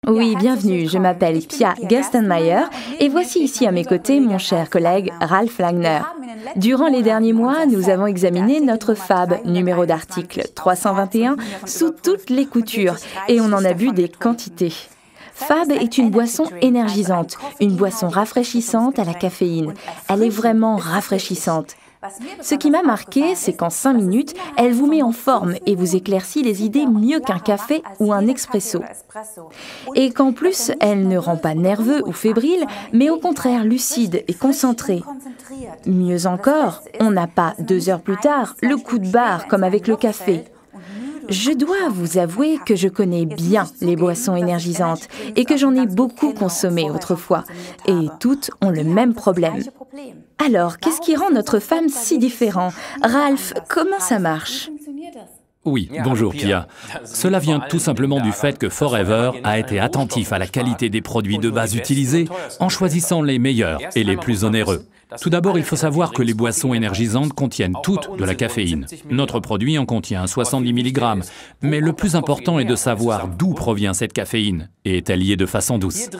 Oui, bienvenue, je m'appelle Pia Gerstenmaier et voici ici à mes côtés mon cher collègue Ralph Langner. Durant les derniers mois, nous avons examiné notre FAB, numéro d'article 321, sous toutes les coutures et on en a bu des quantités. FAB est une boisson énergisante, une boisson rafraîchissante à la caféine. Elle est vraiment rafraîchissante. Ce qui m'a marqué, c'est qu'en 5 minutes, elle vous met en forme et vous éclaircit les idées mieux qu'un café ou un expresso. Et qu'en plus, elle ne rend pas nerveux ou fébrile, mais au contraire lucide et concentré. Mieux encore, on n'a pas 2 heures plus tard le coup de barre comme avec le café. Je dois vous avouer que je connais bien les boissons énergisantes et que j'en ai beaucoup consommé autrefois. Et toutes ont le même problème. Alors, qu'est-ce qui rend notre femme si différent? Ralph, comment ça marche? Oui, bonjour Pia. Cela vient tout simplement du fait que Forever a été attentif à la qualité des produits de base utilisés en choisissant les meilleurs et les plus onéreux. Tout d'abord, il faut savoir que les boissons énergisantes contiennent toutes de la caféine. Notre produit en contient 70 mg. Mais le plus important est de savoir d'où provient cette caféine et est-elle liée de façon douce.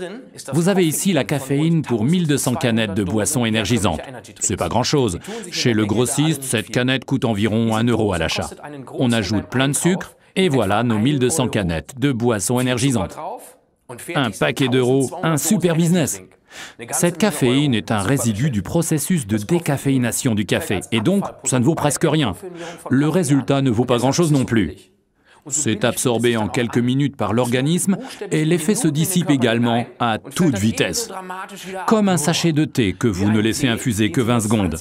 Vous avez ici la caféine pour 1200 canettes de boissons énergisantes. C'est pas grand-chose. Chez le grossiste, cette canette coûte environ 1 € à l'achat. On ajoute plein de sucre et voilà nos 1200 canettes de boissons énergisantes. Un paquet d'euros, un super business. Cette caféine est un résidu du processus de décaféination du café, et donc ça ne vaut presque rien. Le résultat ne vaut pas grand-chose non plus. C'est absorbé en quelques minutes par l'organisme et l'effet se dissipe également à toute vitesse. Comme un sachet de thé que vous ne laissez infuser que 20 secondes.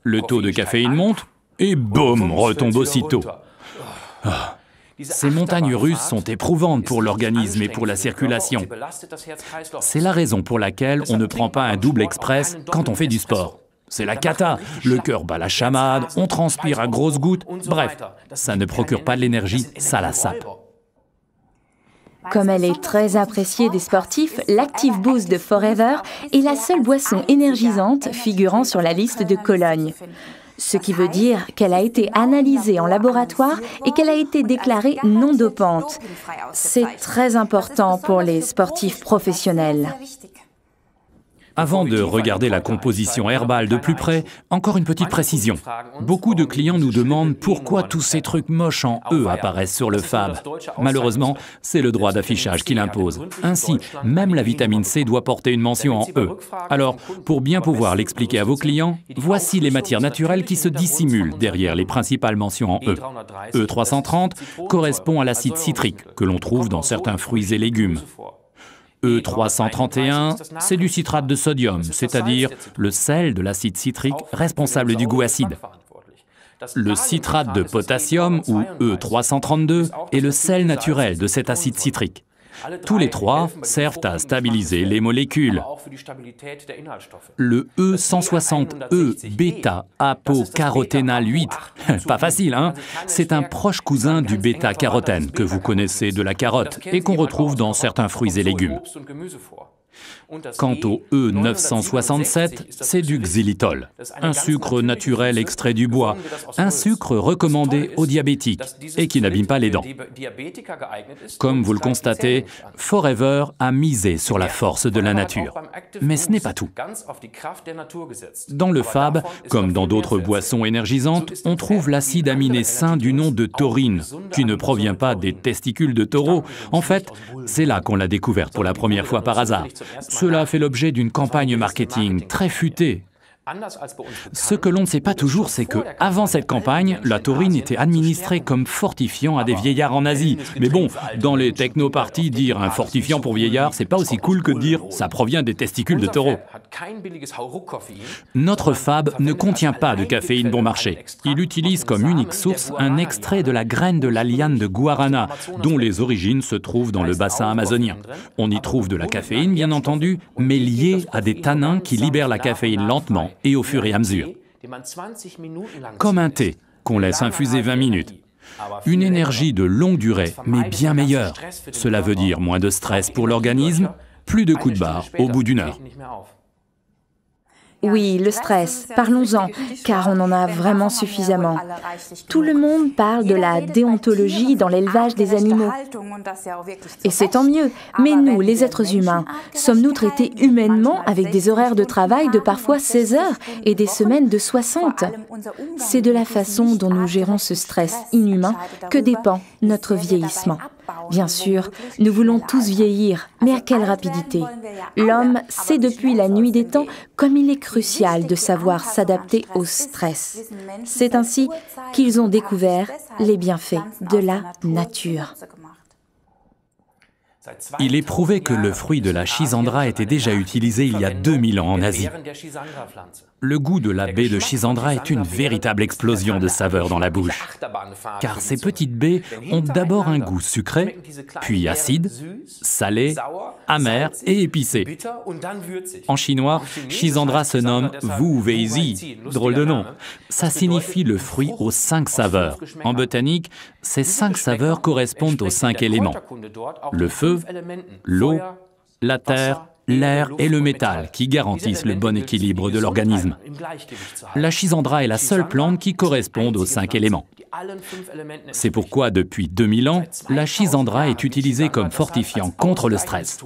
Le taux de caféine monte et boum, retombe aussitôt. Ces montagnes russes sont éprouvantes pour l'organisme et pour la circulation. C'est la raison pour laquelle on ne prend pas un double express quand on fait du sport. C'est la cata, le cœur bat la chamade, on transpire à grosses gouttes, bref, ça ne procure pas de l'énergie, ça la sape. Comme elle est très appréciée des sportifs, l'Active Boost de Forever est la seule boisson énergisante figurant sur la liste de Cologne. Ce qui veut dire qu'elle a été analysée en laboratoire et qu'elle a été déclarée non dopante. C'est très important pour les sportifs professionnels. Avant de regarder la composition herbale de plus près, encore une petite précision. Beaucoup de clients nous demandent pourquoi tous ces trucs moches en E apparaissent sur le FAB. Malheureusement, c'est le droit d'affichage qui l'impose. Ainsi, même la vitamine C doit porter une mention en E. Alors, pour bien pouvoir l'expliquer à vos clients, voici les matières naturelles qui se dissimulent derrière les principales mentions en E. E330 correspond à l'acide citrique que l'on trouve dans certains fruits et légumes. E331, c'est du citrate de sodium, c'est-à-dire le sel de l'acide citrique responsable du goût acide. Le citrate de potassium, ou E332, est le sel naturel de cet acide citrique. Tous les trois servent à stabiliser les molécules. Le E160E bêta-apocaroténal 8, pas facile hein, c'est un proche cousin du bêta-carotène que vous connaissez de la carotte et qu'on retrouve dans certains fruits et légumes. Quant au E967, c'est du xylitol, un sucre naturel extrait du bois, un sucre recommandé aux diabétiques et qui n'abîme pas les dents. Comme vous le constatez, Forever a misé sur la force de la nature. Mais ce n'est pas tout. Dans le FAB, comme dans d'autres boissons énergisantes, on trouve l'acide aminé sain du nom de taurine, qui ne provient pas des testicules de taureau. En fait, c'est là qu'on l'a découverte pour la première fois par hasard. Cela a fait l'objet d'une campagne marketing très futée. Ce que l'on ne sait pas toujours, c'est que, avant cette campagne, la taurine était administrée comme fortifiant à des vieillards en Asie. Mais bon, dans les technoparties, dire un fortifiant pour vieillard, c'est pas aussi cool que de dire ça provient des testicules de taureau. Notre FAB ne contient pas de caféine bon marché. Il utilise comme unique source un extrait de la graine de la liane de guarana, dont les origines se trouvent dans le bassin amazonien. On y trouve de la caféine, bien entendu, mais liée à des tanins qui libèrent la caféine lentement et au fur et à mesure. Comme un thé qu'on laisse infuser 20 minutes. Une énergie de longue durée, mais bien meilleure. Cela veut dire moins de stress pour l'organisme, plus de coups de barre au bout d'1 heure. Oui, le stress, parlons-en, car on en a vraiment suffisamment. Tout le monde parle de la déontologie dans l'élevage des animaux. Et c'est tant mieux, mais nous, les êtres humains, sommes-nous traités humainement avec des horaires de travail de parfois 16 heures et des semaines de 60? C'est de la façon dont nous gérons ce stress inhumain que dépend notre vieillissement. Bien sûr, nous voulons tous vieillir, mais à quelle rapidité? L'homme sait depuis la nuit des temps comme il est crucial de savoir s'adapter au stress. C'est ainsi qu'ils ont découvert les bienfaits de la nature. Il est prouvé que le fruit de la Schisandra était déjà utilisé il y a 2000 ans en Asie. Le goût de la baie de Schisandra est une véritable explosion de saveurs dans la bouche. Car ces petites baies ont d'abord un goût sucré, puis acide, salé, amer et épicé. En chinois, Schisandra se nomme Wu Weizi, drôle de nom. Ça signifie le fruit aux 5 saveurs. En botanique, ces 5 saveurs correspondent aux 5 éléments. Le feu, l'eau, la terre, l'air et le métal qui garantissent le bon équilibre de l'organisme. La Schisandra est la seule plante qui correspond aux 5 éléments. C'est pourquoi, depuis 2000 ans, la Schisandra est utilisée comme fortifiant contre le stress.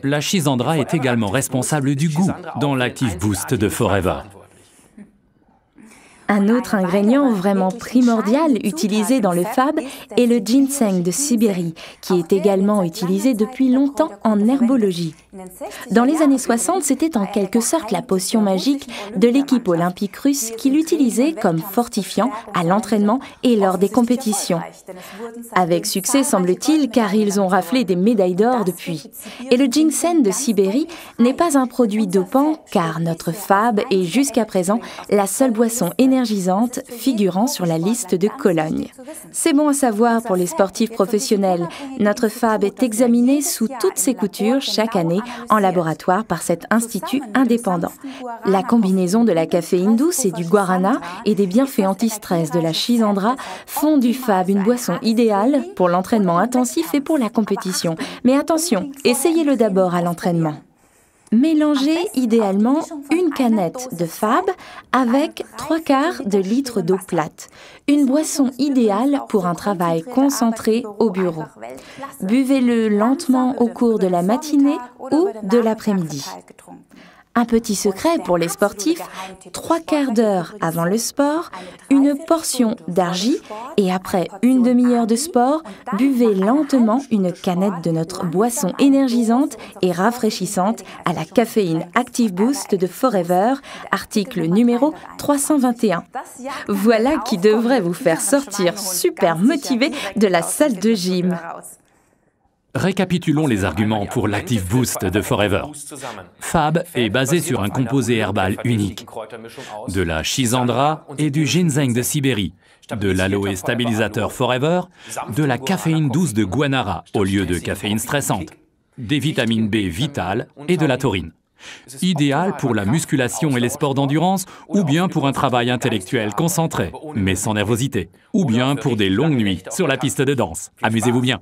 La Schisandra est également responsable du goût dans l'Active Boost de Forever. Un autre ingrédient vraiment primordial utilisé dans le fab est le ginseng de Sibérie, qui est également utilisé depuis longtemps en herbologie. Dans les années 60, c'était en quelque sorte la potion magique de l'équipe olympique russe qui l'utilisait comme fortifiant à l'entraînement et lors des compétitions. Avec succès, semble-t-il, car ils ont raflé des médailles d'or depuis. Et le ginseng de Sibérie n'est pas un produit dopant, car notre fab est jusqu'à présent la seule boisson énergisante figurant sur la liste de Cologne. C'est bon à savoir pour les sportifs professionnels. Notre fab est examiné sous toutes ses coutures chaque année en laboratoire par cet institut indépendant. La combinaison de la caféine douce et du guarana et des bienfaits anti-stress de la Schisandra font du fab une boisson idéale pour l'entraînement intensif et pour la compétition. Mais attention, essayez-le d'abord à l'entraînement. Mélangez idéalement une canette de fab avec 3/4 de litre d'eau plate. Une boisson idéale pour un travail concentré au bureau. Buvez-le lentement au cours de la matinée ou de l'après-midi. Un petit secret pour les sportifs, 3/4 d'heure avant le sport, une portion d'argi et après une demi-heure de sport, buvez lentement une canette de notre boisson énergisante et rafraîchissante à la caféine Active Boost de Forever, article numéro 321. Voilà qui devrait vous faire sortir super motivé de la salle de gym. Récapitulons les arguments pour l'Active Boost de Forever. Fab est basé sur un composé herbal unique, de la Schisandra et du ginseng de Sibérie, de l'aloe stabilisateur Forever, de la caféine douce de guanara au lieu de caféine stressante, des vitamines B vitales et de la taurine. Idéal pour la musculation et les sports d'endurance, ou bien pour un travail intellectuel concentré, mais sans nervosité, ou bien pour des longues nuits sur la piste de danse. Amusez-vous bien.